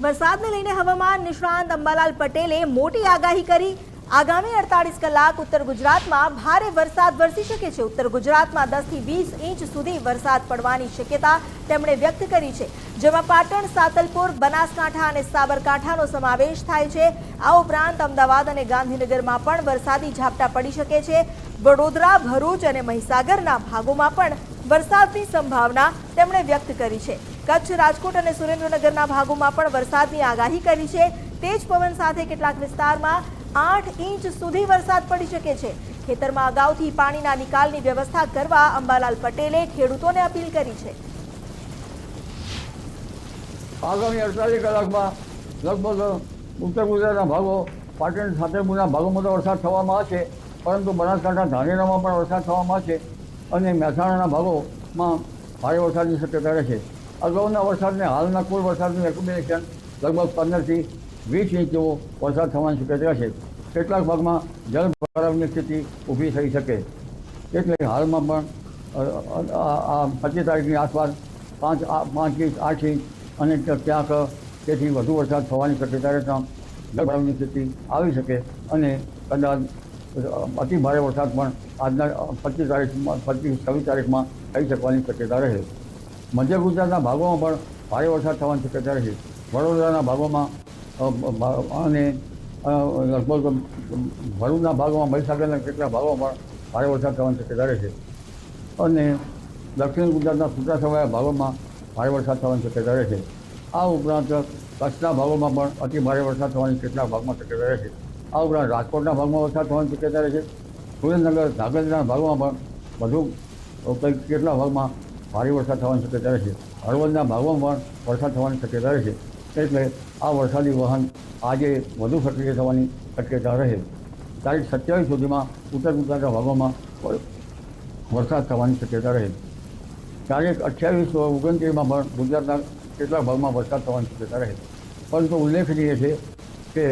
વરસાદને લઈને હવામાન નિષ્ણાંત અંબાલાલ પટેલે મોટી આગાહી કરી। આગામી 48 કલાક ઉત્તર ગુજરાતમાં ભારે વરસાદ વરસી શકે છે। ઉત્તર ગુજરાતમાં 10 થી 20 ઇંચ સુધી વરસાદ પડવાની શક્યતા તેમણે વ્યક્ત કરી છે, જેમાં પાટણ, સાતલપુર, બનાસકાંઠા અને સાબરકાંઠાનો સમાવેશ થાય છે। આ ઉપરાંત અમદાવાદ અને ગાંધીનગરમાં પણ વરસાદી ઝાપટા પડી શકે છે। વડોદરા, ભરૂચ અને મહીસાગરના ભાગોમાં પણ વરસાદની સંભાવના તેમણે વ્યક્ત કરી છે। કચ્છ, રાજકોટ અને સુરેન્દ્રનગરના ભાગોમાં પણ વરસાદની આગાહી કરી છે। તેજ પવન સાથે કેટલાક વિસ્તારમાં 8 ઇંચ સુધી વરસાદ પડી શકે છે। ખેતરમાં અગાઉથી પાણીના નિકાલની વ્યવસ્થા કરવા અંબાલાલ પટેલે ખેડૂતોને અપીલ કરી છે। આગામી 48 કલાકમાં લગભગ ઉત્તર ગુજરાતના ભાગો, પાટણ, સાતલપુરના ભાગોમાં તો વરસાદ થવામાં આવશે, પરંતુ બનાસકાંઠા, ધાનેરામાં પણ વરસાદ થવામાં આવશે અને મહેસાણાના ભાગોમાં ભારે વરસાદની શક્યતા રહેશે। અગાઉના વરસાદને હાલના કુલ વરસાદનું એક્યુમ્યુલેશન લગભગ 15 થી 20 ઇંચ જેવો વરસાદ થવાની શક્યતા રહેશે। કેટલાક ભાગમાં જળભરાવની સ્થિતિ ઊભી થઈ શકે, એટલે હાલમાં પણ 25 તારીખની આસપાસ 5 ઇંચ, 8 ઇંચ અને ક્યાંક તેથી વધુ વરસાદ થવાની શક્યતા રહેતા જળભરાવની સ્થિતિ આવી શકે અને કદાચ અતિ ભારે વરસાદ પણ આજના 26 તારીખમાં થઈ શકવાની શક્યતા રહે। મધ્ય ગુજરાતના ભાગોમાં પણ ભારે વરસાદ થવાની શક્યતા રહે। વડોદરાના ભાગોમાં અને લગભગ ભરૂચના ભાગોમાં, મહીસાગરના કેટલાક ભાગોમાં પણ ભારે વરસાદ થવાની શક્યતા રહેશે અને દક્ષિણ ગુજરાતના છૂટાછવાયા ભાગોમાં ભારે વરસાદ થવાની શક્યતા રહેશે। આ ઉપરાંત કચ્છના ભાગોમાં પણ અતિ ભારે વરસાદ થવાની કેટલાક ભાગમાં શક્યતા રહેશે। આ ઉપરાંત રાજકોટના ભાગમાં વરસાદ થવાની શક્યતા રહેશે। સુરેન્દ્રનગર, ધાંગધ્રાના ભાગોમાં પણ વધુ કેટલાક ભાગમાં ભારે વરસાદ થવાની શક્યતા રહેશે। હળવદના ભાગોમાં પણ વરસાદ થવાની શક્યતા રહેશે, એટલે આ વરસાદી વહન આજે વધુ સક્રિય થવાની શક્યતા રહે। તારીખ 27 સુધીમાં ઉત્તર ગુજરાતના ભાગોમાં વરસાદ થવાની શક્યતા રહે। તારીખ 28, 29માં પણ ગુજરાતના કેટલાક ભાગમાં વરસાદ થવાની શક્યતા રહે। પરંતુ ઉલ્લેખનીય છે કે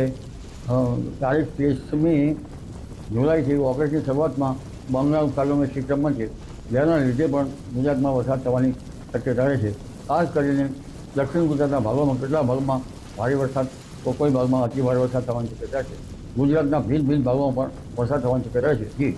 તારીખ 30મી જુલાઈથી ઓગસ્ટની શરૂઆતમાં બંગાળ ઉપસાગરમાં સિસ્ટમ બનશે, જેના લીધે પણ ગુજરાતમાં વરસાદ થવાની શક્યતા રહેશે। ખાસ કરીને દક્ષિણ ગુજરાતના ભાગોમાં કેટલાક ભાગમાં ભારે વરસાદ, તો કોઈ ભાગમાં અતિ ભારે વરસાદ થવાની શક્યતા છે। ગુજરાતના ભિન્ન ભાગોમાં પણ વરસાદ થવાની શક્યતા છે। જી।